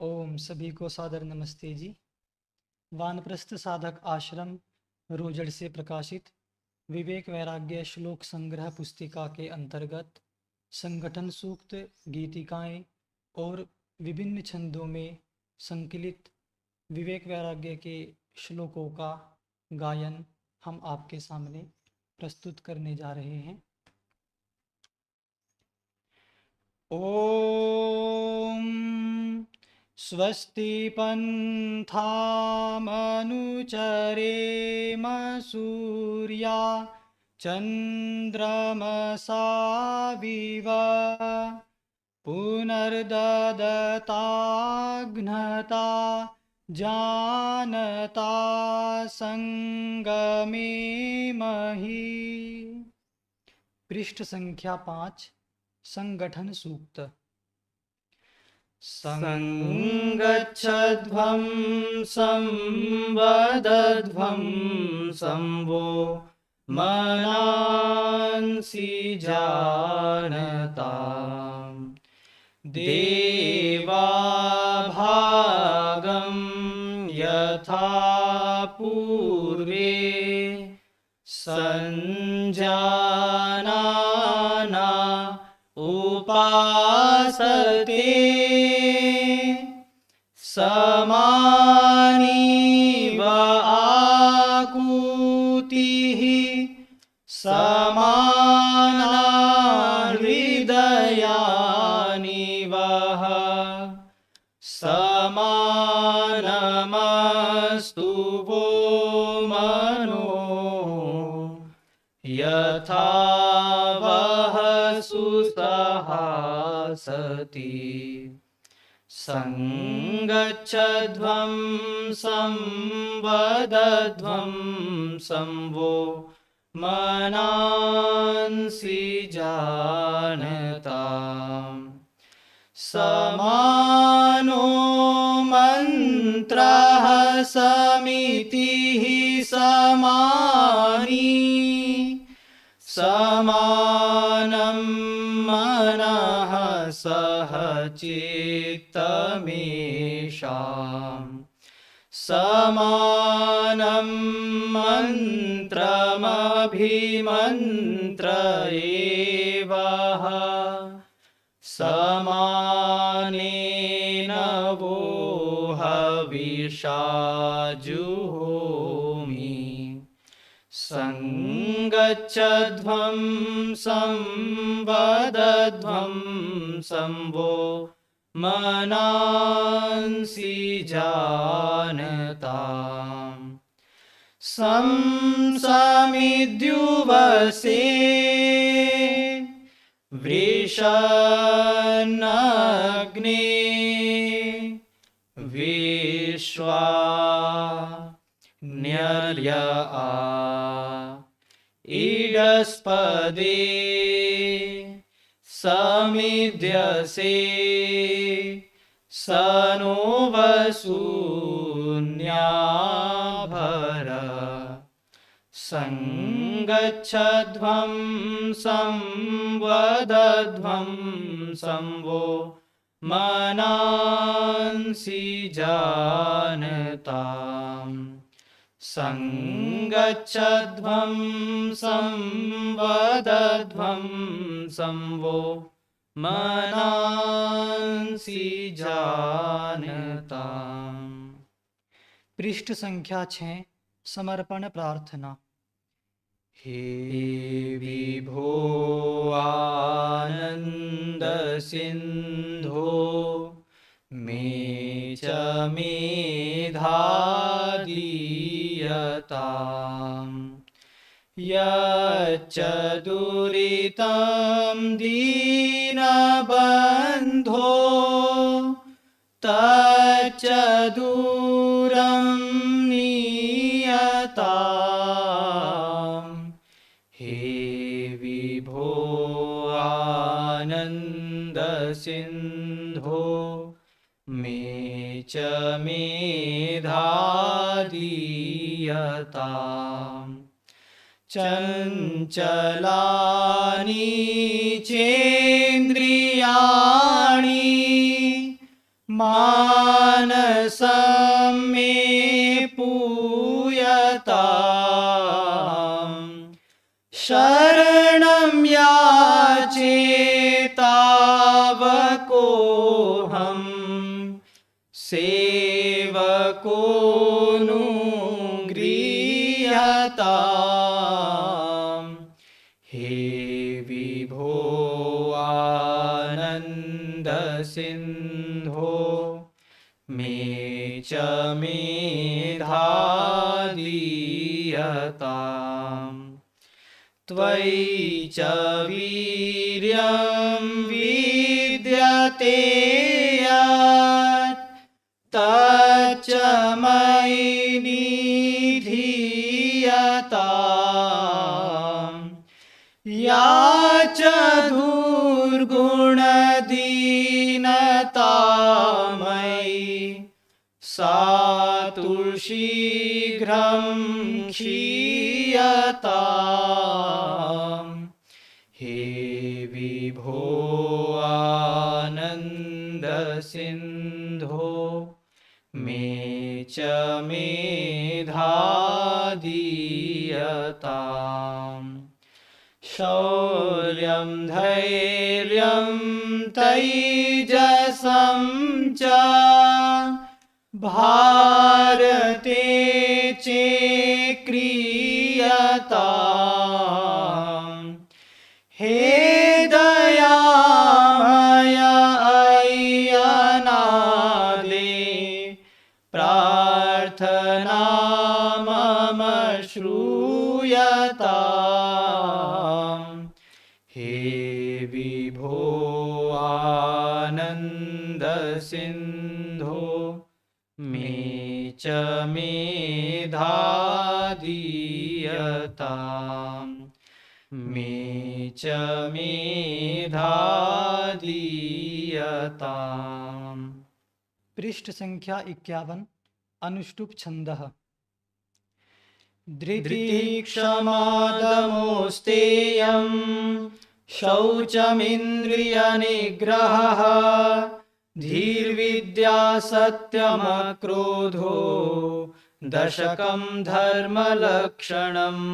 ओम सभी को सादर नमस्ते जी। वानप्रस्थ साधक आश्रम रोजड़ से प्रकाशित विवेक वैराग्य श्लोक संग्रह पुस्तिका के अंतर्गत संगठन सूक्त, गीतिकाएं और विभिन्न छंदों में संकलित विवेक वैराग्य के श्लोकों का गायन हम आपके सामने प्रस्तुत करने जा रहे हैं। ओम स्वस्ति पन्थामनुचरेम सूर्या चन्द्रमसा विव पुनर्ददताघ्नता जानता संगमे मही। पृष्ठ संख्या 5, संगठन सूक्त। संगच्छध्वं संवदध्वं संवो मनांसि जानताम् देवा भागं यथा पूर्वे संजानाना उपासते समानीव आकुतिः समाना हृदयानिवः समानमस्तु वो मनो यथा वह सुसहासति संगच्छध्वं संवदध्वं संवो मनांसि जानताम् समानो मन्त्रः समितिः समानी समानं मनः सह चित्तमेषाम् समानं मन्त्रमभिमन्त्र एवः समानेन वो हविषा जुहोमि संगच्छध्वं संवदध्वं संवो मनांसि जानताम् समिद्युवसे वृषन्नग्ने विश्वा न्यर्य आ इडस्पदे समिध्यसे सनो वसून्याभर संगच्छध्वं संवदध्वं संवो मनांसि जानताम् संगच्छध्वं संवदध्वं संवो मनांसि जानताम्। पृष्ठ संख्या 6, समर्पण प्रार्थना। हे विभो आनंद सिंधो मे च मेधादीयताम् यच्च दुरितं दीनबन्धो तच्च दूरं नीयताम् हे विभो आनंद सिंधो मे च मेधादीयताम् चञ्चलानि चेन्द्रियाणि मानसं मे पूयताम् शरणं याचे तावकोऽहम् सेवको नु गृह्यताम् हे विभो आनन्दसिन्धो मे च मेधादीयताम् त्वयि च वीर्यं विद्यते यत् तच्च मयि निधीयताम् या च दुर्गुणदीनता मयि सा शीघ्रं क्षीयताम् हे विभो आनन्दसिन्धो मे च मेधादीयताम् शौर्यं धैर्यं तैजसं च भारते चेक्रियताम् हे दयामय अय्यनादे प्रार्थना मम श्रूयताम् हे विभो आनन्दसिन्धो मे च मेधादीयताम् मे च मेधादीयताम्। पृष्ठ संख्या 51 अनुष्टुप छंदः। धृतिक्षमादमोस्तेयं शौचमिन्द्रियनिग्रहः धीर्विद्या सत्यमक्रोधो दशकं धर्मलक्षणम्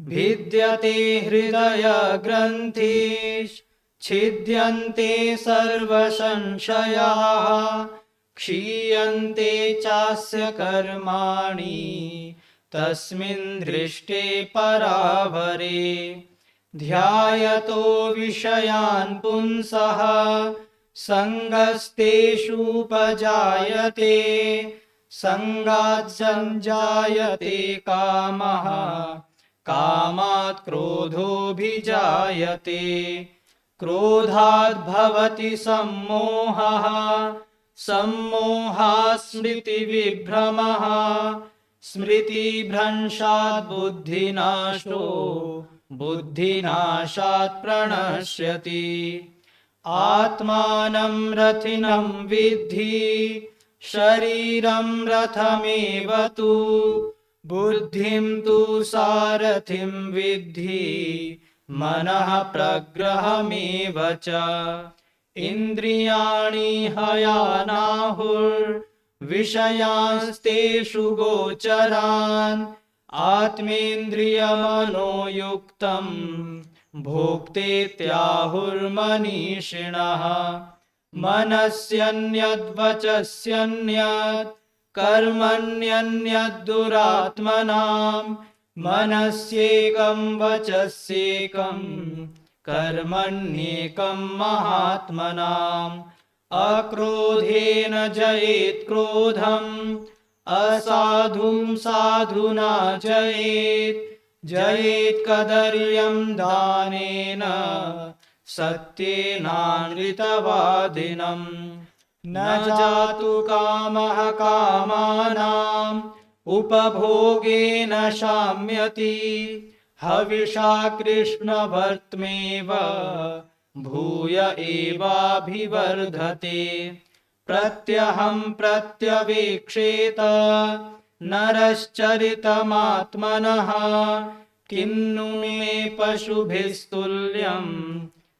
भिद्यते हृदयग्रन्थिश्छिद्यन्ते सर्वसंशयाः क्षीयन्ते चास्य कर्माणि तस्मिन् दृष्टे परावरे ध्यायतो विषयान् पुंसः संगस्तेषुपजायते संगात् संजायते कामः कामात् क्रोधोऽभिजायते क्रोधात् भवति सम्मोहः सम्मोहात् स्मृतिविभ्रमः स्मृतिभ्रंशात् बुद्धिनाशो बुद्धिनाशात् प्रणश्यति आत्मानं रथिनं विद्धि शरीरं रथमेव तु बुद्धिं तु सारथिं विद्धि मनः प्रग्रहमेव च इन्द्रियाणि हयानाहुर्विषयांस्तेषु गोचरान् आत्मेन्द्रियमनोयुक्तं भोक्तेत्याहुर्मनीषिणः मनस्यन्यद्वचस्यन्यत् कर्मण्यन्यद्दुरात्मनां मनस्येकं वचस्येकं कर्मण्येकं महात्मनाम् अक्रोधेन जयेत् क्रोधम् असाधुं साधुना जयेत् जयेत् कदर्यं दानेन सत्येनानृतवादिनं न जातु कामः कामानाम् उपभोगेन शाम्यति हविषा कृष्णभर्त्मेव भूय एवाभिवर्धते प्रत्यहं प्रत्यवेक्षेत नरश्चरितमात्मनः किन्नु मे पशुभिस्तुल्यं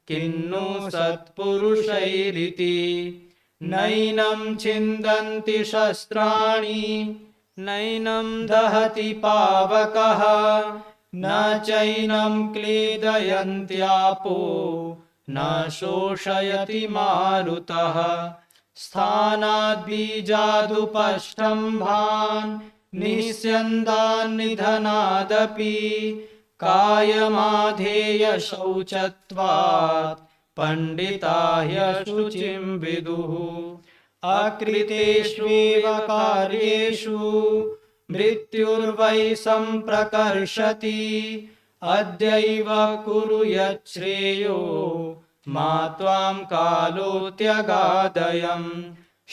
किन्नु सत्पुरुषैरिति नैनं छिन्दन्ति शस्त्राणि नैनं दहति पावकः न चैनं क्लेदयन्त्यापो न शोषयति मारुतः स्थानाद्बीजादुपष्टम्भान् निस्यन्दान्निधनादपि कायमाधेयशौचत्वात् पण्डिता ह्यशुचिं विदुः अकृतेष्वेव कार्येषु मृत्युर्वै सम्प्रकर्षति अद्यैव कुरु यच्छ्रेयो मा त्वां कालोऽत्यगादयम्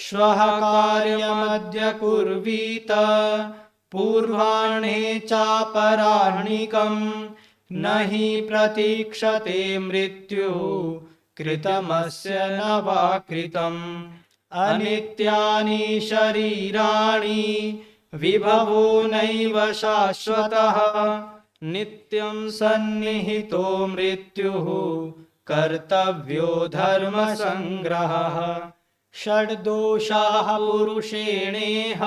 श्वः कार्यमद्य कुर्वीत पूर्वाह्णे चापराह्निकम् न हि प्रतीक्षते मृत्युः कृतमस्य न वा कृतम् अनित्यानि शरीराणि विभवो नैव शाश्वतः नित्यं सन्निहितो मृत्युः कर्तव्यो धर्मसङ्ग्रहः षड्दोषाः पुरुषेणेह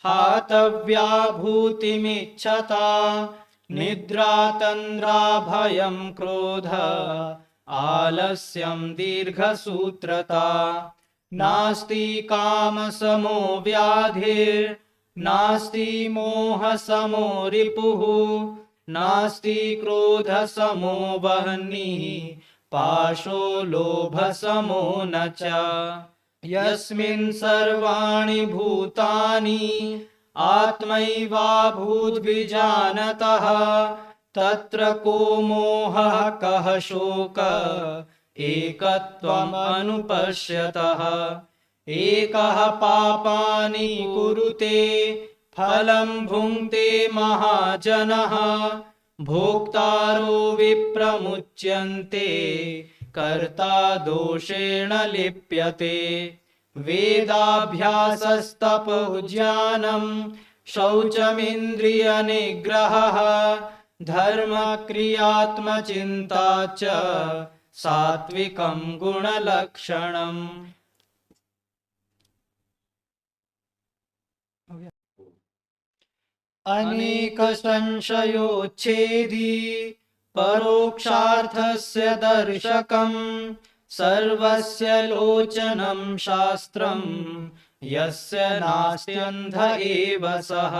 हातव्या भूतिमिच्छता निद्रा तन्द्रा भयं क्रोध आलस्यं दीर्घसूत्रता नास्ति कामसमो व्याधिर्नास्ति मोहसमो रिपुः नास्ति क्रोधसमो वह्निः पाशो लोभसमो न च यस्मिन् सर्वाणि भूतानि आत्मैवाभूद्विजानतः तत्र को मोहः कः शोकः एकत्वमनुपश्यतः एकः पापानि कुरुते फलं भुङ्क्ते महाजनः भोक्तारो विप्रमुच्यन्ते कर्ता दोषेण लिप्यते वेदाभ्यासस्तपोज्ञानं शौचमिन्द्रियनिग्रहः धर्मक्रियात्मचिन्ता च सात्विकं गुणलक्षणम् अनेकसंशयोच्छेदी परोक्षार्थस्य दर्शकम् सर्वस्य लोचनं शास्त्रम् यस्य नास्त्यन्ध एव सः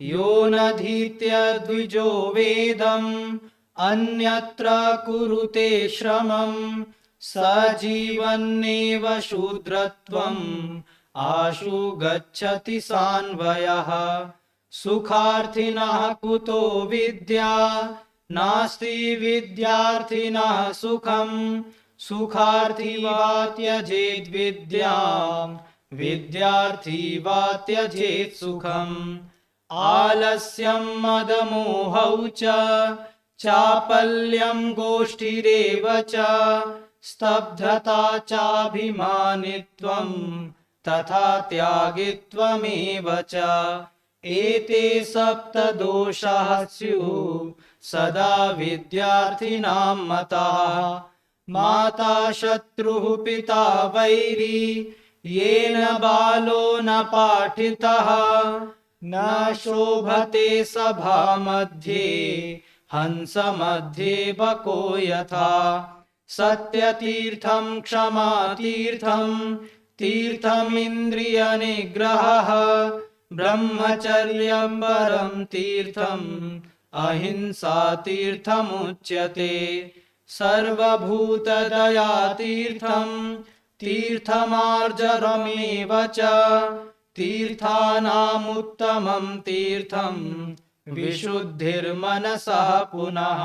यो नधीत्य द्विजो वेदम् अन्यत्र कुरुते श्रमं स जीवन्नेव शूद्रत्वम् आशु गच्छति सान्वयः सुखार्थिनः कुतो विद्या नास्ति विद्यार्थिनः सुखम् सुखार्थी वा त्यजेत् विद्याम् विद्यार्थी वा त्यजेत् सुखम् आलस्यं मदमोहौ च चापल्यं गोष्ठिरेव च स्तब्धता चाभिमानित्वं तथा त्यागित्वमेव च एते सप्त दोषाः स्युः सदा विद्यार्थिनां मताः माता शत्रुः पिता वैरी येन बालो न पाठितः न शोभते सभा मध्ये हंस मध्ये बको यथा सत्यतीर्थं क्षमातीर्थं तीर्थमिन्द्रियनिग्रहः ब्रह्मचर्यं परं तीर्थम् अहिंसा तीर्थमुच्यते सर्वभूतदया तीर्थं तीर्थमार्जरमेव च तीर्थानामुत्तमं तीर्थं विशुद्धिर्मनसः पुनः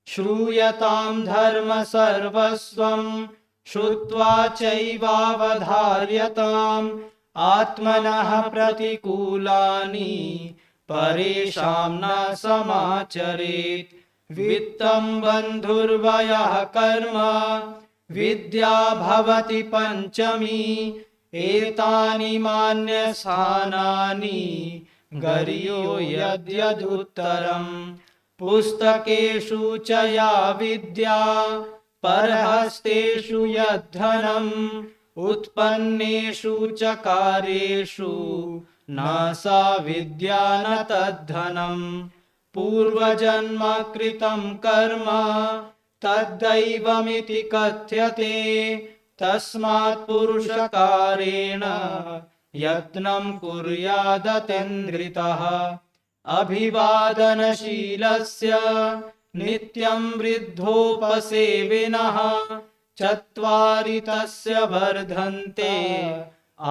श्रूयतां धर्म सर्वस्वं श्रुत्वा चैवावधार्यताम् आत्मनः प्रतिकूलानि परेषां न समाचरेत् वित्तं बन्धुर्वयः कर्म विद्या भवति पञ्चमी एतानि मान्यस्थानानि गर्यो यद्यदुत्तरम् पुस्तकेषु च या विद्या परहस्तेषु यद्धनम् उत्पन्नेषु च कार्येषु न सा विद्या न तद्धनम् पूर्वजन्म कृतं कर्म तद्दैवमिति कथ्यते तस्मात् पुरुषकारेण यत्नं कुर्यादतीन्द्रितः अभिवादनशीलस्य नित्यं वृद्धोपसेविनः चत्वारि तस्य वर्धन्ते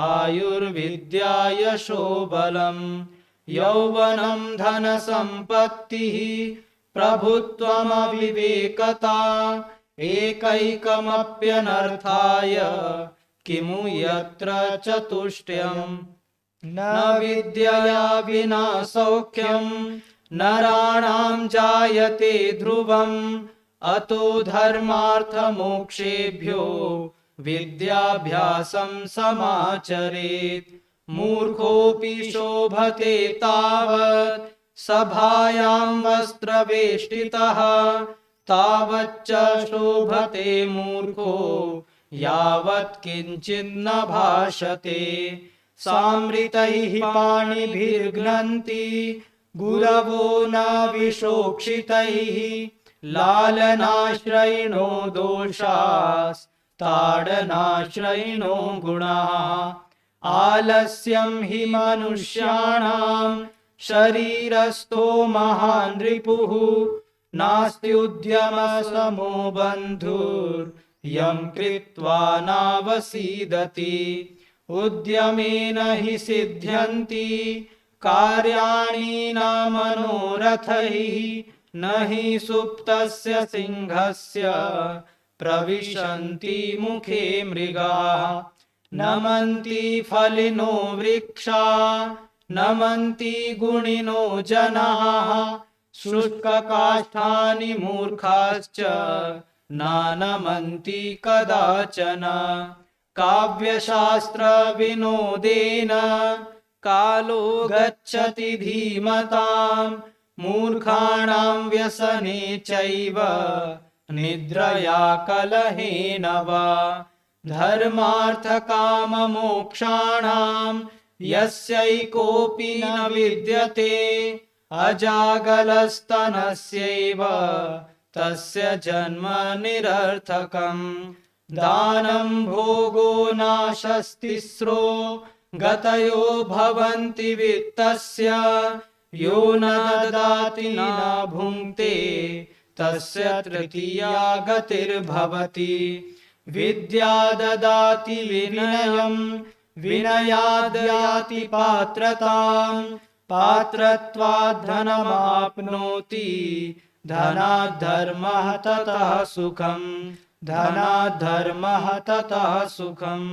आयुर्विद्यायशो बलम् यौवनं धनसम्पत्तिः प्रभुत्वमविवेकता एकैकमप्यनर्थाय किमु यत्र चतुष्टयम् न विद्यया विना सौख्यं नराणां जायते ध्रुवम् अतो धर्मार्थमोक्षेभ्यो विद्याभ्यासं समाचरेत् मूर्खोऽपि शोभते तावत् सभायां वस्त्रवेष्टितः तावच्च शोभते मूर्खो यावत् किञ्चिन्न भाषते सामृतैः पाणिभिर्घ्नन्ति गुरवो न विशोक्षितैः लालनाश्रयिणो दोषास्ताडनाश्रयिणो गुणाः आलस्यं हि मनुष्याणां शरीरस्थो महान् रिपुः नास्त्युद्यमसमो बन्धुर्यं कृत्वा नावसीदति उद्यमेन हि सिद्ध्यन्ति कार्याणि न मनोरथैः न हि सुप्तस्य सिंहस्य प्रविशन्ति मुखे मृगाः नमन्ति फलिनो वृक्षा नमन्ति गुणिनो जनाः शुष्ककाष्ठानि मूर्खाश्च न नमन्ति कदाचन काव्यशास्त्रविनोदेन कालो गच्छति धीमतां मूर्खाणां व्यसने चैव निद्रया कलहेन वा धर्मार्थकाममोक्षाणां यस्यैकोऽपि न विद्यते अजागलस्तनस्यैव तस्य जन्म निरर्थकम् दानं भोगो नाशस्तिस्रो गतयो भवन्ति वित्तस्य यो न ददाति न भुङ्क्ते तस्य तृतीया गतिर्भवति विद्या ददाति विनयं विनयाद् याति पात्रतां पात्रत्वाद् धनमाप्नोति धनाद् धर्मः ततः सुखम् धनाद् धर्मः ततः सुखम्।